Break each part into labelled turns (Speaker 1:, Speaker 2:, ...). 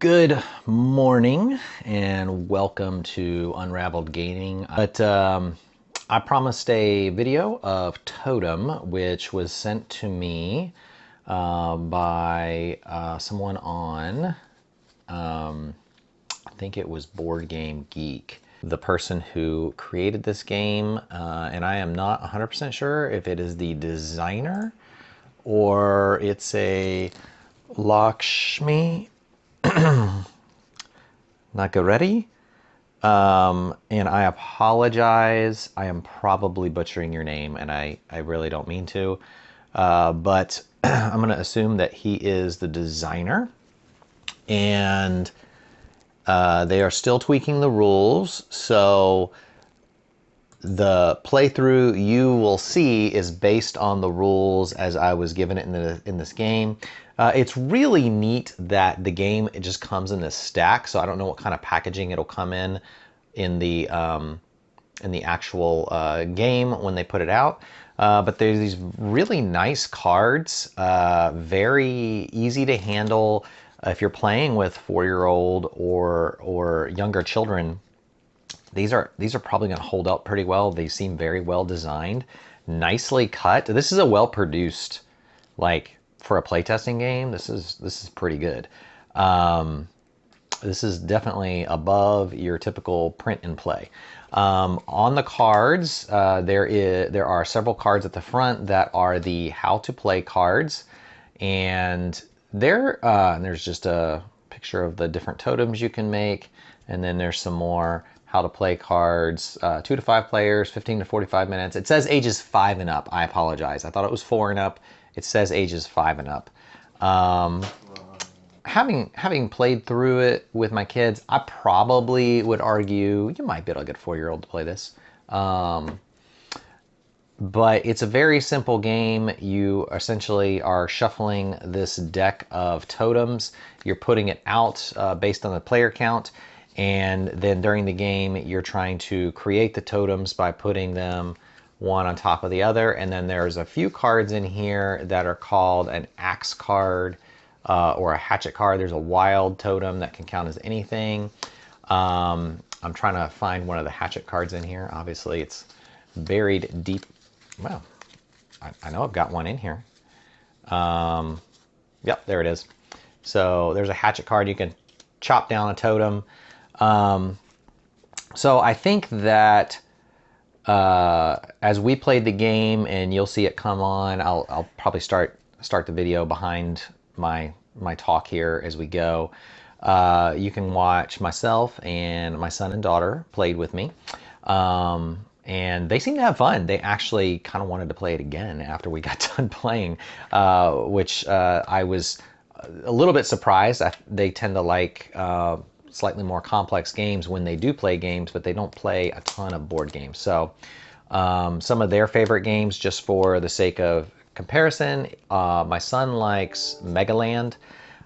Speaker 1: Good morning and welcome to Unraveled Gaming. I promised a video of Totem, which was sent to me by someone on, I think it was Board Game Geek, the person who created this game, and I am not 100% sure if it is the designer or it's a Lakshmi Nagareddy. And I apologize. I am probably butchering your name, and I really don't mean to. But I'm going to assume that he is the designer. And they are still tweaking the rules. So the playthrough you will see is based on the rules as I was given it in this game. It's really neat that the game, it just comes in this stack, so I don't know what kind of packaging it'll come in the actual game when they put it out. But there's these really nice cards, very easy to handle if you're playing with 4-year-old or younger children. These are probably going to hold up pretty well. They seem very well designed, nicely cut. This is a well produced, like, for a playtesting game. This is pretty good. This is definitely above your typical print and play. On the cards, there are several cards at the front that are the how to play cards, and there's just a picture of the different totems you can make, and then there's some more how to play cards, 2 to 5 players, 15 to 45 minutes. It says ages 5 and up. I apologize. I thought it was 4 and up. It says ages 5 and up. Having played through it with my kids, I probably would argue you might be able to get a 4-year-old to play this. But it's a very simple game. You essentially are shuffling this deck of totems. You're putting it out based on the player count. And then during the game, you're trying to create the totems by putting them one on top of the other. And then there's a few cards in here that are called an axe card or a hatchet card. There's a wild totem that can count as anything. I'm trying to find one of the hatchet cards in here. Obviously, it's buried deep. Well, I know I've got one in here. Yep, there it is. So there's a hatchet card. You can chop down a totem. So I think that as we played the game, and you'll see it come on, I'll probably start the video behind my talk here as we go. You can watch myself and my son and daughter played with me, and they seem to have fun. They actually kind of wanted to play it again after we got done playing, which I was a little bit surprised. They tend to like slightly more complex games when they do play games, but they don't play a ton of board games. So some of their favorite games, just for the sake of comparison, my son likes Megaland.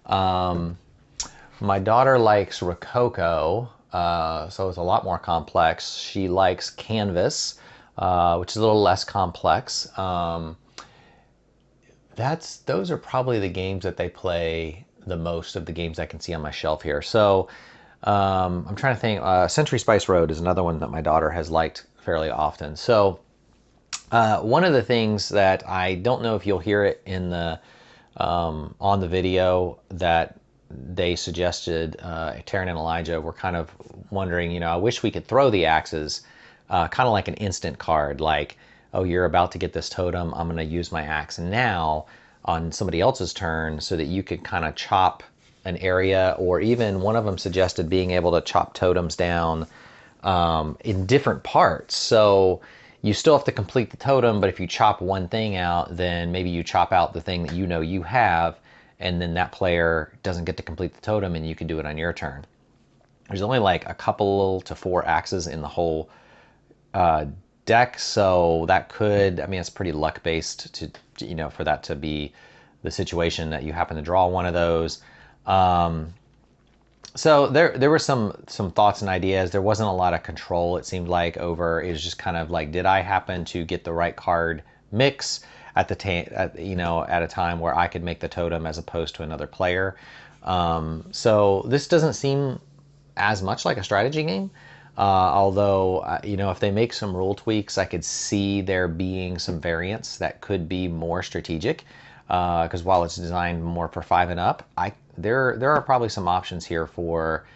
Speaker 1: My daughter likes Rococo, so it's a lot more complex. She likes Canvas, which is a little less complex. Those are probably the games that they play the most of the games I can see on my shelf here. So I'm trying to think. Century Spice Road is another one that my daughter has liked fairly often. So one of the things that I don't know if you'll hear it in the on the video that they suggested, Taryn and Elijah were kind of wondering, I wish we could throw the axes kind of like an instant card, like, oh, you're about to get this totem, I'm going to use my axe now on somebody else's turn, so that you could kind of chop an area, or even one of them suggested being able to chop totems down in different parts. So you still have to complete the totem, but if you chop one thing out, then maybe you chop out the thing that you have, and then that player doesn't get to complete the totem, and you can do it on your turn. There's only like a couple to 4 axes in the whole deck, so that could, it's pretty luck based to, for that to be the situation that you happen to draw one of those. So there were some thoughts and ideas. There wasn't a lot of control, it seemed like, over. It was just kind of like, did I happen to get the right card mix? at at a time where I could make the totem as opposed to another player. So this doesn't seem as much like a strategy game. Although, if they make some rule tweaks, I could see there being some variants that could be more strategic. Because while it's designed more for 5 and up, there are probably some options here for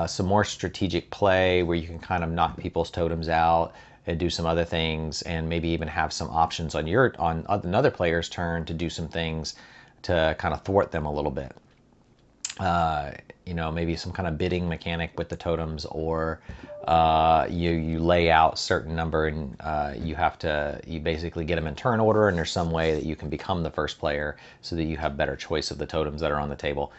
Speaker 1: some more strategic play where you can kind of knock people's totems out and do some other things, and maybe even have some options on another player's turn to do some things to kind of thwart them a little bit. Maybe some kind of bidding mechanic with the totems, or you lay out certain number and you basically get them in turn order, and there's some way that you can become the first player so that you have better choice of the totems that are on the table.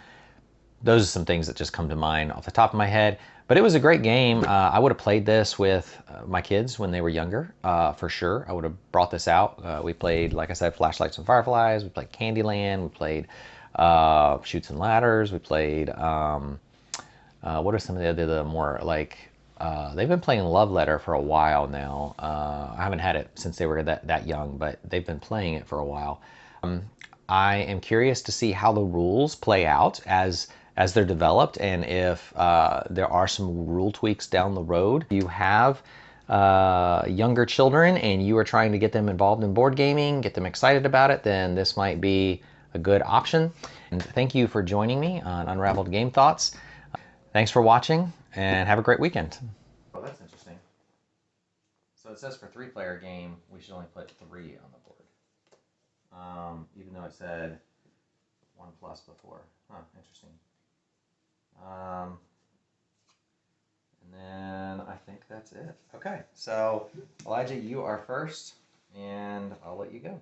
Speaker 1: Those are some things that just come to mind off the top of my head. But it was a great game. I would have played this with my kids when they were younger, for sure. I would have brought this out. We played, like I said, Flashlights and Fireflies. We played Candyland. We played Chutes and Ladders. We played, what are some of the other more like, they've been playing Love Letter for a while now. I haven't had it since they were that young, but they've been playing it for a while. I am curious to see how the rules play out as they're developed, and if there are some rule tweaks down the road. If you have younger children and you are trying to get them involved in board gaming, get them excited about it, then this might be a good option. And thank you for joining me on Unraveled Game Thoughts. Thanks for watching, and have a great weekend. Oh, that's interesting. So it says for 3-player game, we should only put 3 on the board. Even though it said 1+ before. Huh, interesting. And then I think that's it. Okay, so Elijah, you are first, and I'll let you go.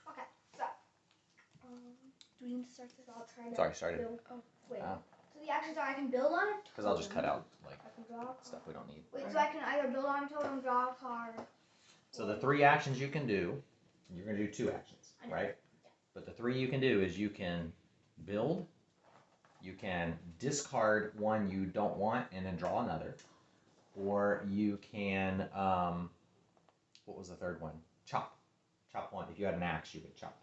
Speaker 2: Okay, so do we need to start this? I'll try to.
Speaker 1: Sorry, started.
Speaker 2: Build. Oh, wait. So the actions are I can build on it.
Speaker 1: Because I'll just cut out like
Speaker 2: I can draw
Speaker 1: stuff we don't need.
Speaker 2: Wait, so I can either build on a totem, draw a card.
Speaker 1: So the 3 actions you can do, you're gonna do 2 actions, right?
Speaker 2: Yeah.
Speaker 1: But the 3 you can do is you can build. You can discard one you don't want and then draw another. Or you can, what was the third one? Chop. Chop one. If you had an axe, you could chop.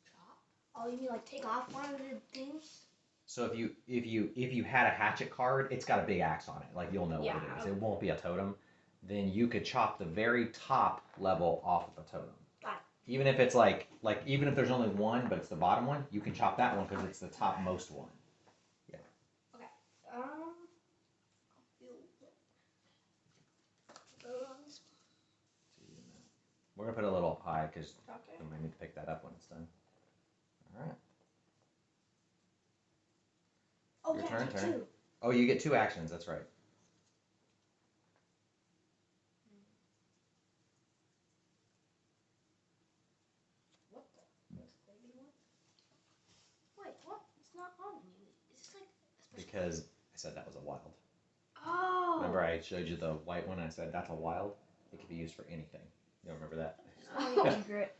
Speaker 2: Chop? Oh, you mean like take off one of the things?
Speaker 1: So if you had a hatchet card, it's got a big axe on it. Like, you'll know what it is. It won't be a totem. Then you could chop the very top level off of a totem.
Speaker 2: Got it.
Speaker 1: Even if it's like even if there's only one, but it's the bottom one, you can chop that one because it's the topmost one. Yeah.
Speaker 2: Okay. I'll build on this one.
Speaker 1: We're gonna put it a little high because we might need to pick that up when it's done. All right.
Speaker 2: Oh,
Speaker 1: Your
Speaker 2: can I
Speaker 1: turn.
Speaker 2: do 2?
Speaker 1: Oh, you get 2 actions. That's right.
Speaker 2: What the? What's the baby one? Wait, what? It's not on me. Is this like a special?
Speaker 1: Because I said that was a wild.
Speaker 2: Oh.
Speaker 1: Remember I showed you the white one and I said that's a wild? It could be used for anything. You don't remember that?
Speaker 2: Snowy egret.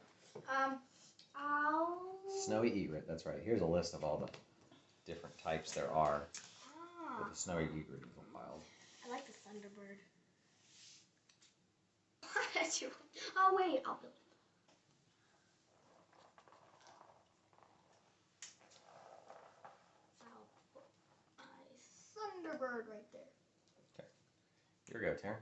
Speaker 2: I'll...
Speaker 1: Snowy egret, that's right. Here's a list of all the different types there are. But the snowy egret is a wild.
Speaker 2: I like the thunderbird. Oh wait, I'll build it. I'll put my thunderbird right there.
Speaker 1: Okay. Your go, Taryn.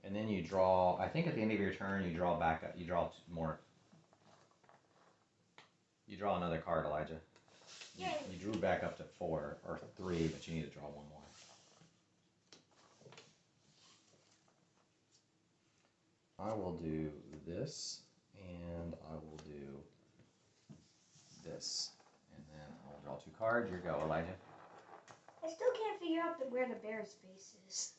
Speaker 1: And then you draw, I think at the end of your turn, you draw back up, you draw more. You draw another card, Elijah. You drew back up to 4 or 3, but you need to draw 1 more. I will do this, and I will do this. And then I'll draw 2 cards. Your go, Elijah.
Speaker 2: I still can't figure out where the bear's face is.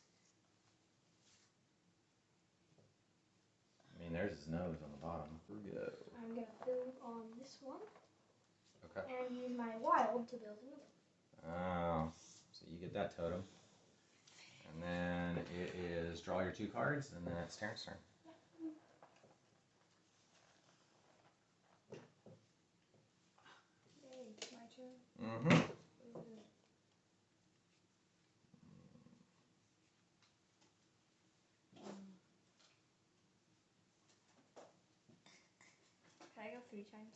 Speaker 1: I mean, there's his nose on the bottom. Here we go.
Speaker 2: I'm going to build on this one.
Speaker 1: Okay.
Speaker 2: And use my wild to build another.
Speaker 1: Oh, so you get that totem. And then it is draw your 2 cards, and then it's Terrence's turn.
Speaker 2: Elijah?
Speaker 1: Mm-hmm.
Speaker 2: Can I go 3 times?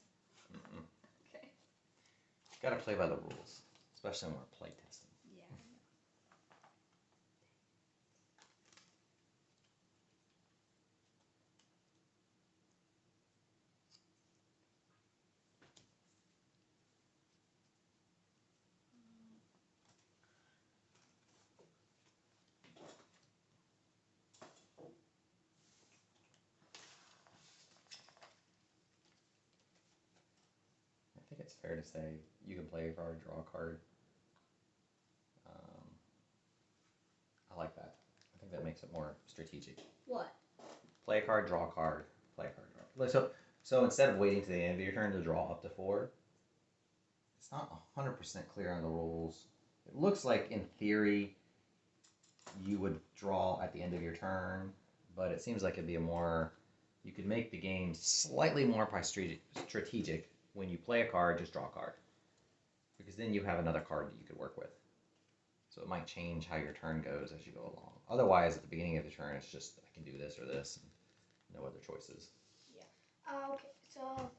Speaker 1: Mm-mm.
Speaker 2: Okay.
Speaker 1: Gotta play by the rules, especially when we're playtesting.
Speaker 2: Yeah.
Speaker 1: I think it's fair to say you can play a card, draw a card. I like that. I think that makes it more strategic.
Speaker 2: What?
Speaker 1: Play a card, draw a card, play a card, draw. So instead of waiting to the end of your turn to draw up to 4, it's not 100% clear on the rules. It looks like in theory you would draw at the end of your turn, but it seems like it'd be you could make the game slightly more strategic. When you play a card, just draw a card, because then you have another card that you could work with. So it might change how your turn goes as you go along. Otherwise, at the beginning of the turn, it's just I can do this or this, and no other choices.
Speaker 2: Yeah. Okay. So.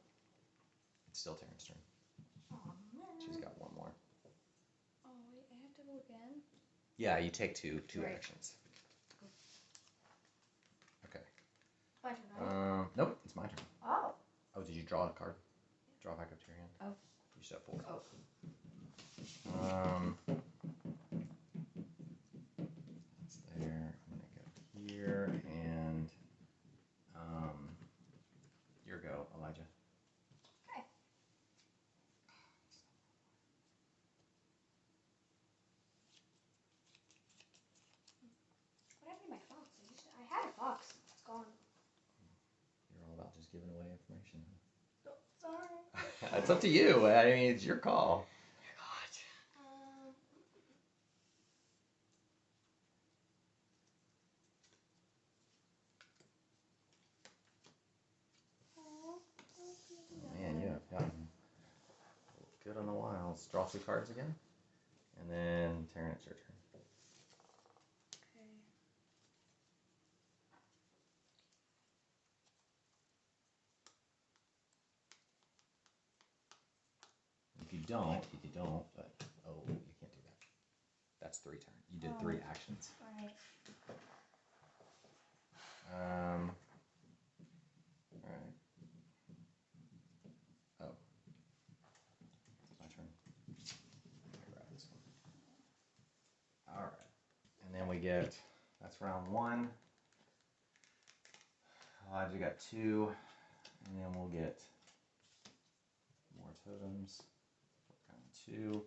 Speaker 1: It's still Taryn's turn.
Speaker 2: Oh man.
Speaker 1: She's got one more.
Speaker 2: Oh wait, I have to go again.
Speaker 1: Yeah, you take two
Speaker 2: Right.
Speaker 1: actions. Okay.
Speaker 2: My turn, right?
Speaker 1: Nope, it's my turn.
Speaker 2: Oh.
Speaker 1: Oh, did you draw a card? Draw back up to your hand.
Speaker 2: Oh.
Speaker 1: You still have 4.
Speaker 2: Oh.
Speaker 1: That's there. I'm gonna go here and your go, Elijah.
Speaker 2: Okay. What happened to my fox? I had a fox. It's gone.
Speaker 1: You're all about just giving away information.
Speaker 2: Oh, sorry.
Speaker 1: It's up to you. I mean, it's your call. Man, you have gotten good on the wilds. Draw 2 cards again. And then, Taryn, it's your turn.
Speaker 2: Okay.
Speaker 1: If you don't, but oh, you can't do that. That's 3 turns. You did 3 actions.
Speaker 2: Alright.
Speaker 1: Alright. Oh. It's my turn. I grab this one. Alright. And then we get, that's round 1. Elijah got 2. And then we'll get more totems. Round 2.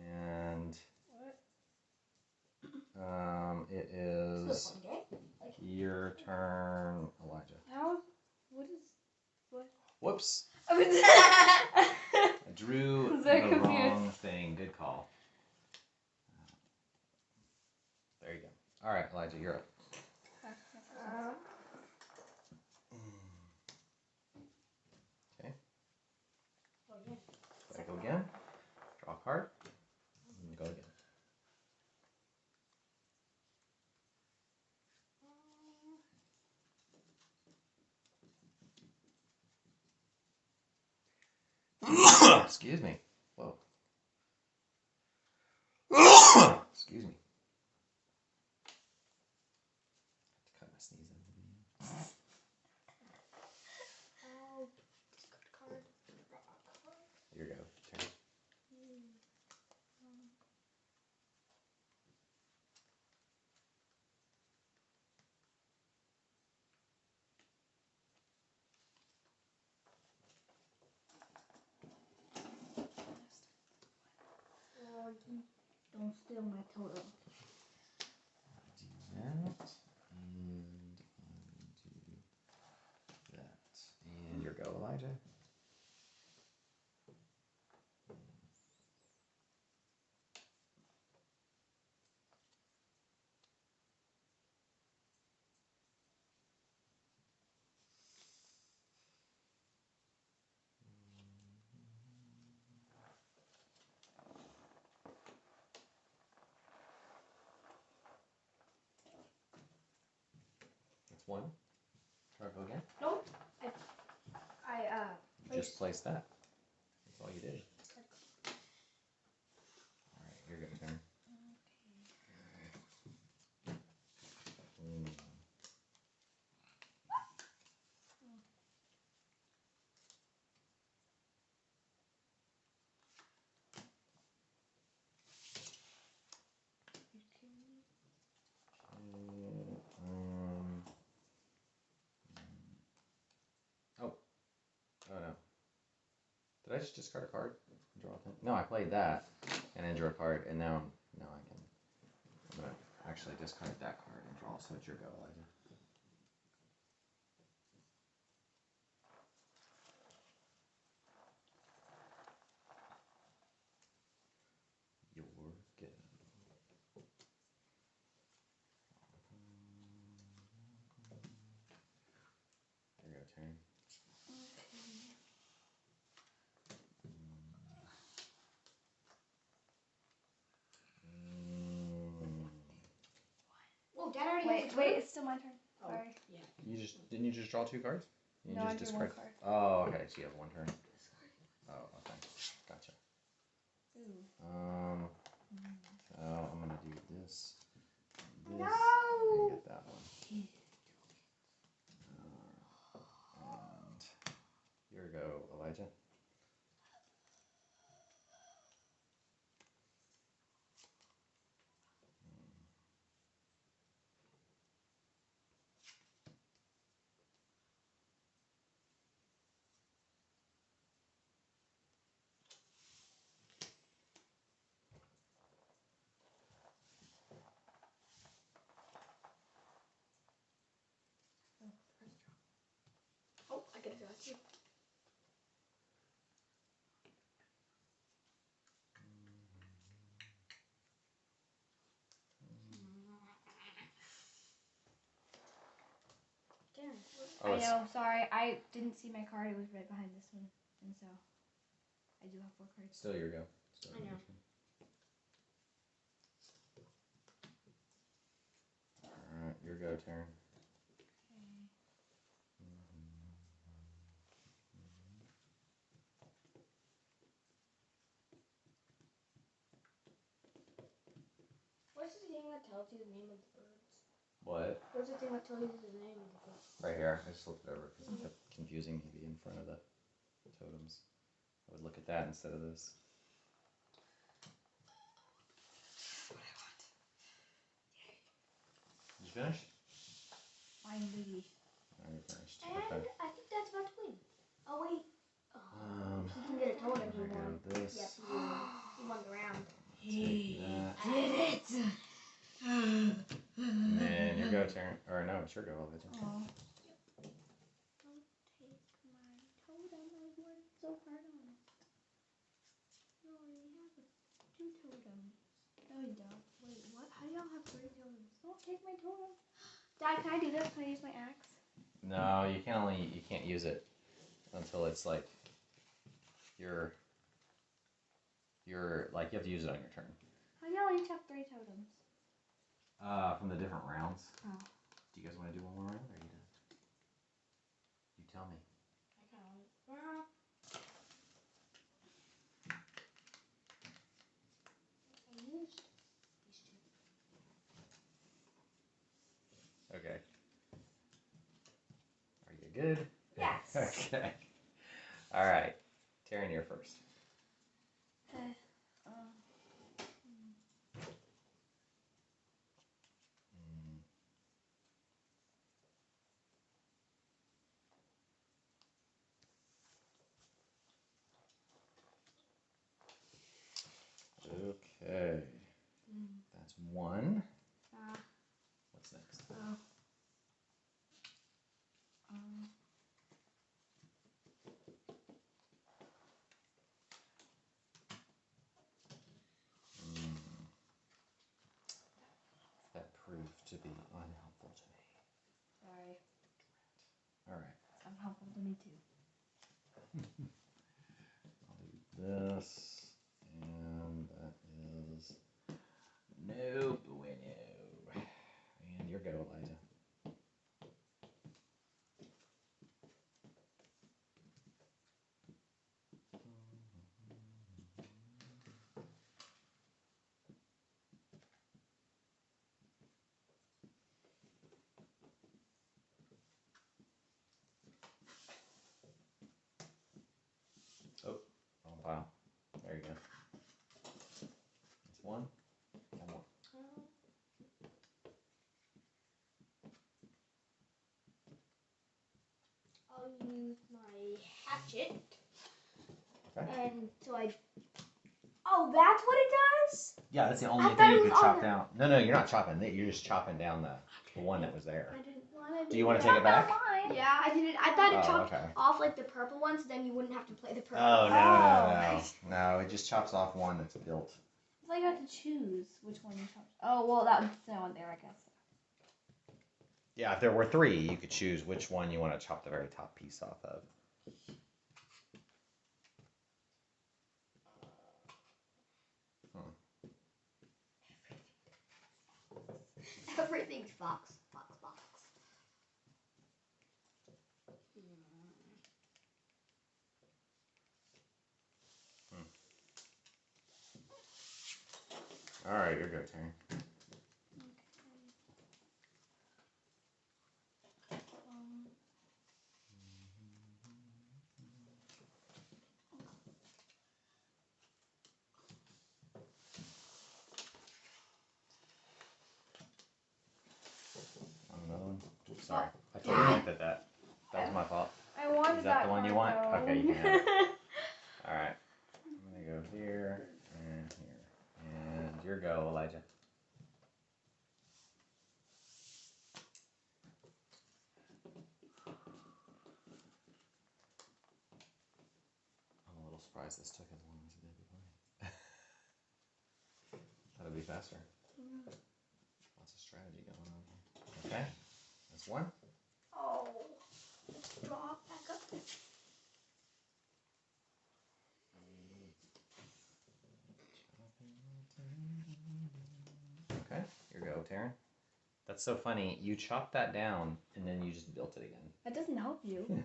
Speaker 1: And
Speaker 2: What?
Speaker 1: it is your turn, Elijah.
Speaker 2: How? What is? What?
Speaker 1: Whoops.
Speaker 2: I was.
Speaker 1: I drew
Speaker 2: So
Speaker 1: the
Speaker 2: confused.
Speaker 1: wrong thing. Good call. There you go. All right, Elijah, you're up. Okay.
Speaker 2: Oh yeah.
Speaker 1: So I go again. Draw a card. And go again. Excuse me. Whoa. Excuse me. I have to cut my sneeze in.
Speaker 2: Oh, discard card. Draw a card.
Speaker 1: Here you go. Turn.
Speaker 2: Oh, don't steal my totem.
Speaker 1: Do that. And do that. And your go, Elijah. That's one. Try to go again.
Speaker 2: Nope.
Speaker 1: Just place that. That's all you did. All right, you're good, turn. Mm. Oh. Oh no. Did I just discard a card? Draw a 10? No, I played that and then drew a card, and now I can. I'm gonna actually discard that card and draw. So it's your go, Elijah. Your go. There you go, turn.
Speaker 2: Oh, Dad already has a
Speaker 3: Wait,
Speaker 2: turn?
Speaker 3: it's still my turn.
Speaker 2: Oh,
Speaker 3: Sorry.
Speaker 2: yeah.
Speaker 1: Didn't you just draw 2 cards? You
Speaker 3: No,
Speaker 1: just
Speaker 3: I drew
Speaker 1: discard.
Speaker 3: 1 card.
Speaker 1: Oh, okay. So you have 1 turn. Oh, okay. Gotcha.
Speaker 3: Ooh.
Speaker 1: So I'm gonna do this. And
Speaker 2: No!
Speaker 1: get that one. And here we go, Elijah.
Speaker 2: Oh, I get it too. Darren,
Speaker 1: Oh,
Speaker 3: I know, sorry. I didn't see my card. It was right behind this one. And so, I do have 4 cards.
Speaker 1: Still your go. Still
Speaker 2: I know.
Speaker 1: your turn. Alright, your go, turn.
Speaker 3: Okay.
Speaker 2: what's the thing that tells you the name of the birds?
Speaker 1: What?
Speaker 2: What's the thing that tells you the name of the birds?
Speaker 1: Right here. I just flipped it over because it kept confusing me to be in front of the totems. I would look at that instead of this. Did you finish?
Speaker 3: Finally.
Speaker 1: No, you're finished.
Speaker 2: And
Speaker 1: Okay.
Speaker 2: I think that's about to win. Oh, wait. He can get a totem. He
Speaker 1: There we
Speaker 2: won.
Speaker 1: go. This.
Speaker 2: Yep, he won. He won the round.
Speaker 1: Take that.
Speaker 3: Did it!
Speaker 1: And then your go, turn. Or no, it's your go, Elijah.
Speaker 3: Oh.
Speaker 2: Don't take my totem. I worked so hard on it. You already have 2 totems.
Speaker 3: No, you don't.
Speaker 2: Wait, what? How do y'all have 3 totems?
Speaker 3: Don't take my totem. Dad, can I do this? Can I use my axe?
Speaker 1: No, you can't use it until it's like you're like you have to use it on your turn.
Speaker 3: How do y'all each have 3 totems?
Speaker 1: From the different rounds.
Speaker 3: Oh.
Speaker 1: Do you guys want to do one more round or are you done? You tell me.
Speaker 2: I kind of. I used these 2.
Speaker 1: Okay. Are you good?
Speaker 3: Yes.
Speaker 1: Okay. All right. Taryn, you're first.
Speaker 3: Okay.
Speaker 1: Okay. That's 1.
Speaker 3: Uh,
Speaker 1: What's next?
Speaker 3: oh.
Speaker 1: That proved to be unhelpful to me.
Speaker 3: Sorry.
Speaker 1: All right.
Speaker 3: It's unhelpful to me too.
Speaker 1: I'll do this, and that is no bueno. And your go, Elijah.
Speaker 2: it.
Speaker 1: Okay.
Speaker 2: And so I. Oh, that's what it does?
Speaker 1: Yeah, that's the
Speaker 2: I
Speaker 1: only
Speaker 2: thought
Speaker 1: thing
Speaker 2: it
Speaker 1: you
Speaker 2: was
Speaker 1: could
Speaker 2: on
Speaker 1: chop
Speaker 2: the-
Speaker 1: down. No, you're not chopping it. You're just chopping down the one that was there.
Speaker 2: I didn't want to.
Speaker 1: Do you want to take it back?
Speaker 2: Yeah, I didn't. I thought it chopped
Speaker 1: okay.
Speaker 2: off like the purple one, so then you wouldn't have to play the purple.
Speaker 1: Oh,
Speaker 2: one.
Speaker 1: no. It just chops off one that's built.
Speaker 3: So you have to choose which one you chop. Oh, well, that's the one there, I guess.
Speaker 1: Yeah, if there were 3, you could choose which one you want to chop the very top piece off of.
Speaker 2: Everything's fox.
Speaker 1: All right, your go, Terry. Another one. Oops, sorry, I totally looked at that. That was my fault.
Speaker 3: I wanted
Speaker 1: Is that the one you want?
Speaker 3: card,
Speaker 1: Okay, you can have it. All right, I'm gonna go here and here, and your go, Elijah. I'm a little surprised this took as long as it did before. Thought it'd be faster. Lots of strategy going on here. Okay, that's one.
Speaker 2: Oh, let's draw back up.
Speaker 1: Okay, here you go, Taryn. That's so funny. You chopped that down and then you just built it again.
Speaker 3: That doesn't help you.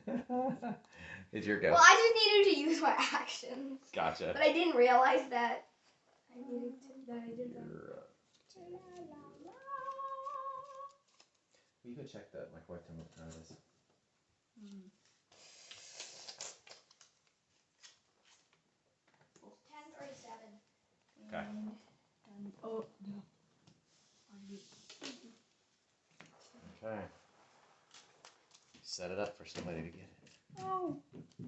Speaker 1: It's your go.
Speaker 2: Well, I just needed to use my actions.
Speaker 1: Gotcha.
Speaker 2: But I didn't realize that I did that.
Speaker 1: Will you go check that my fourth what time it is?
Speaker 2: Well, 10:37.
Speaker 1: Okay.
Speaker 3: Oh, no.
Speaker 1: Okay. Set it up for somebody to get it.
Speaker 3: Oh,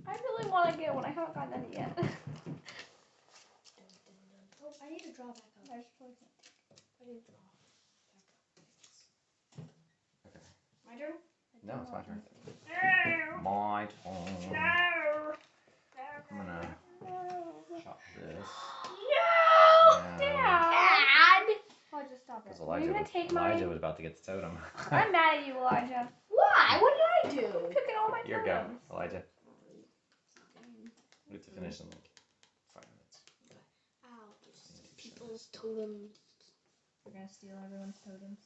Speaker 3: I really want to get one. I haven't gotten it yet.
Speaker 2: Oh, I need to draw back up.
Speaker 3: I should probably can't.
Speaker 2: I need to draw back up.
Speaker 1: Okay.
Speaker 2: My turn?
Speaker 1: No, it's my turn.
Speaker 2: No!
Speaker 1: My turn.
Speaker 2: No!
Speaker 1: I'm gonna chop this.
Speaker 2: No!
Speaker 1: And-
Speaker 2: Dad!
Speaker 3: Oh, just stop it.
Speaker 1: Because
Speaker 3: Are you
Speaker 1: Elijah,
Speaker 3: gonna take mine?
Speaker 1: Elijah was about to get the totem.
Speaker 3: I'm mad at you, Elijah.
Speaker 2: Why? What did I do?
Speaker 3: Picking all my
Speaker 1: Here go,
Speaker 3: totems.
Speaker 1: Elijah. We have to finish in like 5 minutes.
Speaker 2: Ow, it's people's totems.
Speaker 3: We're gonna steal everyone's totems.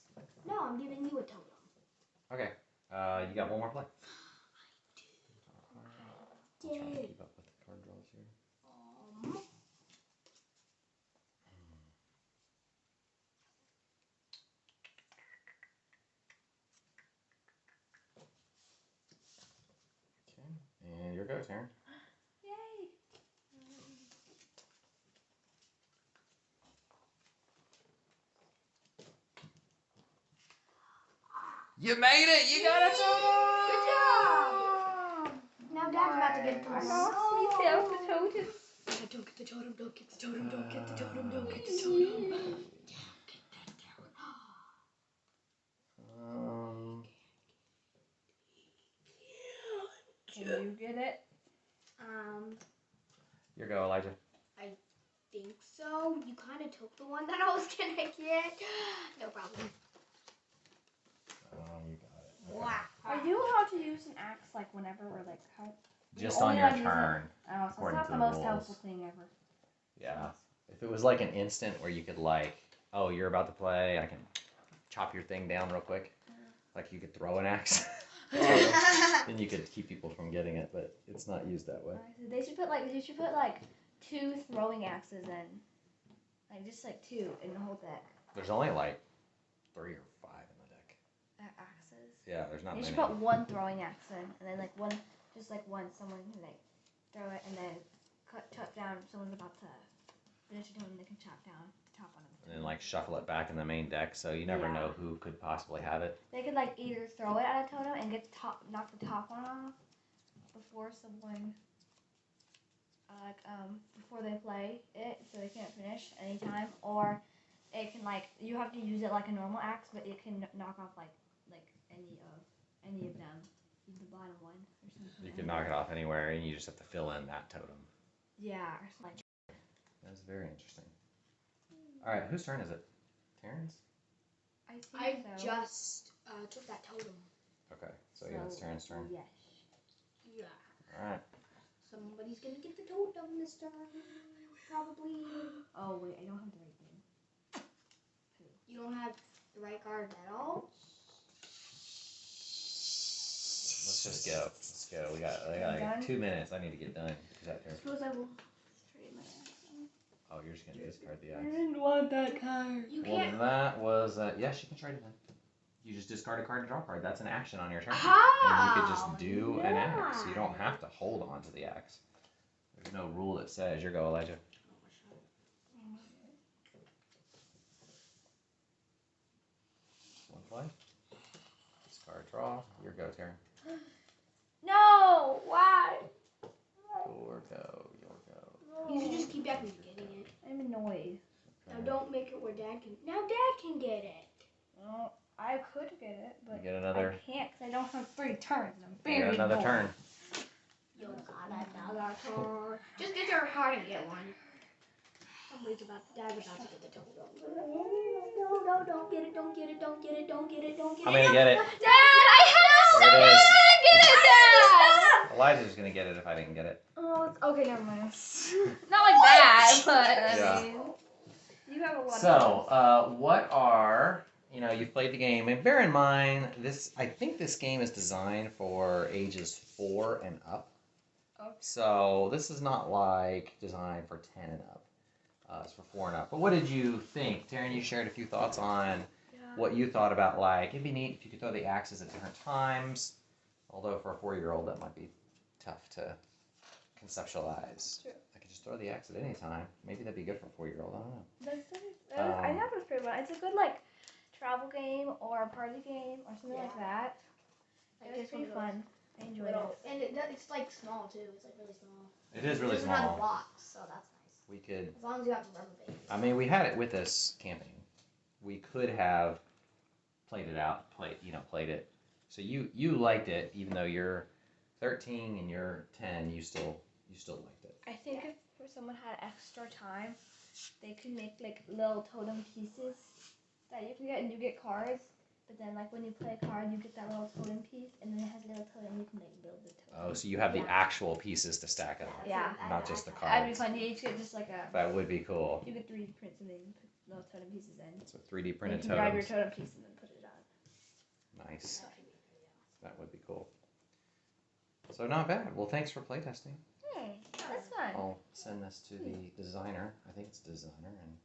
Speaker 2: No, I'm giving you a totem.
Speaker 1: Okay. You got one more play. I'll try to
Speaker 2: Did.
Speaker 1: keep up with the card draws here. Okay, and your go, Taryn.
Speaker 3: Yay!
Speaker 1: You made it! You got a totem!
Speaker 2: Good job! Now Dad's about to get the
Speaker 3: I
Speaker 2: totem.
Speaker 3: lost myself the totems.
Speaker 2: Dad, don't get the totem, don't get the totem, don't get the totem, don't get the totem. Get that down.
Speaker 3: Can you get it?
Speaker 1: Your go, Elijah.
Speaker 2: I think so. You kind of took the one that I was gonna get. No problem.
Speaker 1: You got it. Okay.
Speaker 2: Wow.
Speaker 3: Are you allowed to use an axe like whenever or like how?
Speaker 1: Just
Speaker 3: Only
Speaker 1: on your
Speaker 3: allowed to use it-
Speaker 1: turn.
Speaker 3: Oh, so it's
Speaker 1: according
Speaker 3: not
Speaker 1: to
Speaker 3: the
Speaker 1: the
Speaker 3: most
Speaker 1: rules.
Speaker 3: helpful thing ever.
Speaker 1: Yeah. If it was like an instant where you could like, oh, you're about to play, I can chop your thing down real quick. Like you could throw an axe. Then you could keep people from getting it, but it's not used that way.
Speaker 3: So they should put like 2 throwing axes in, like just like 2 in the whole deck.
Speaker 1: There's only like 3 or 5 in the deck.
Speaker 3: Axes.
Speaker 1: Yeah, there's not
Speaker 3: They
Speaker 1: many.
Speaker 3: should put 1 throwing axe in, and then like one, just like one, someone can like throw it and then chop down. Someone's about to finish a totem, they can chop down the top one of it.
Speaker 1: And then like shuffle it back in the main deck, so you never know who could possibly have it.
Speaker 3: They could like either throw it at a totem and get knock the top one off before someone before they play it, so they can't finish anytime, or it can like you have to use it like a normal axe, but it can knock off like any of them, the bottom one or something.
Speaker 1: You can knock it off anywhere, and you just have to fill in that totem.
Speaker 3: Yeah, or something.
Speaker 1: That's very interesting. All right, whose turn is it? Terrence?
Speaker 2: I
Speaker 3: so.
Speaker 2: just took that totem.
Speaker 1: Okay, so yeah, it's Terrence's turn.
Speaker 3: Yes.
Speaker 2: Yeah.
Speaker 1: All right.
Speaker 2: Somebody's gonna get the totem this turn. Probably.
Speaker 3: Oh wait, I don't have the right thing.
Speaker 2: You don't have the right card at all?
Speaker 1: Let's just go. Let's go. We got like 2 minutes. I need to get done. Is that fair?
Speaker 3: Suppose I will trade my axe.
Speaker 1: Oh, you're just gonna discard the
Speaker 3: I
Speaker 1: axe.
Speaker 3: didn't want that card.
Speaker 2: You
Speaker 1: Well,
Speaker 2: can't.
Speaker 1: that was yes, you can trade it then. You just discard a card and draw a card. That's an action on your turn.
Speaker 2: Oh,
Speaker 1: And you could just do an axe. You don't have to hold on to the axe. There's no rule that says your go, Elijah. One play. Discard, draw. Your go, Taryn.
Speaker 3: No! Why?
Speaker 1: Your go. Your go.
Speaker 2: You should just keep that from getting it.
Speaker 3: I'm annoyed.
Speaker 2: Now don't make it where Dad can. Now Dad can get it.
Speaker 3: Well, I could get it, but
Speaker 1: You get another.
Speaker 3: I can't because I don't have 3 turns. And I'm
Speaker 1: You
Speaker 3: very
Speaker 1: get another
Speaker 3: annoyed.
Speaker 1: turn.
Speaker 2: You got another turn. Just get your card and get one. Somebody's Dad's about to get the totem. No, don't get it, don't get it, don't get it, don't get it, don't get it.
Speaker 1: I'm gonna get it.
Speaker 3: Dad, I have
Speaker 1: There it is.
Speaker 3: get it, Dad!
Speaker 1: Elijah's gonna get it if I didn't get it.
Speaker 3: Oh, it's, okay, never mind. Not like that, but
Speaker 1: Yeah.
Speaker 3: I mean, you have a lot
Speaker 1: So, what are, you've played the game, and bear in mind, I think this game is designed for ages 4 and up.
Speaker 3: Okay.
Speaker 1: So, this is not like designed for 10 and up. It's for 4 and up. But what did you think? Taryn, you shared a few thoughts on what you thought about, like, it'd be neat if you could throw the axes at different times. Although, for a 4-year-old, that might be tough to conceptualize.
Speaker 3: True.
Speaker 1: I could just throw the axe at any time. Maybe that'd be good for a 4-year-old. I don't know.
Speaker 3: I know it's pretty fun. It's a good like travel game or a party game or something like that. It's pretty fun. I enjoyed it.
Speaker 2: And it's like small too. It's like really small.
Speaker 1: It is really
Speaker 2: It doesn't have a
Speaker 1: small.
Speaker 2: box, so that's nice.
Speaker 1: We could.
Speaker 2: As long as you have the rubber band.
Speaker 1: I mean, we had it with us camping. We could have played it out. Played it. So you liked it, even though you're 13 and you're 10. You still liked it.
Speaker 3: I think if someone had extra time, they could make like little totem pieces that you can get, and you get cards. But then, like when you play a card, you get that little totem piece, and then it has a little totem. You can like build the totem.
Speaker 1: Oh, so you have the actual pieces to stack up,
Speaker 3: Yeah.
Speaker 1: not just the
Speaker 3: That'd be
Speaker 1: cards.
Speaker 3: fun. You each get just like a.
Speaker 1: That would be cool.
Speaker 3: You could 3D print something, put little totem pieces in.
Speaker 1: So 3D
Speaker 3: You
Speaker 1: printed
Speaker 3: can grab your
Speaker 1: totems.
Speaker 3: totem piece and then put it on.
Speaker 1: Nice. That would be cool. So not bad. Well, thanks for playtesting.
Speaker 3: Hey, that's fun.
Speaker 1: I'll send this to the designer. I think it's designer, and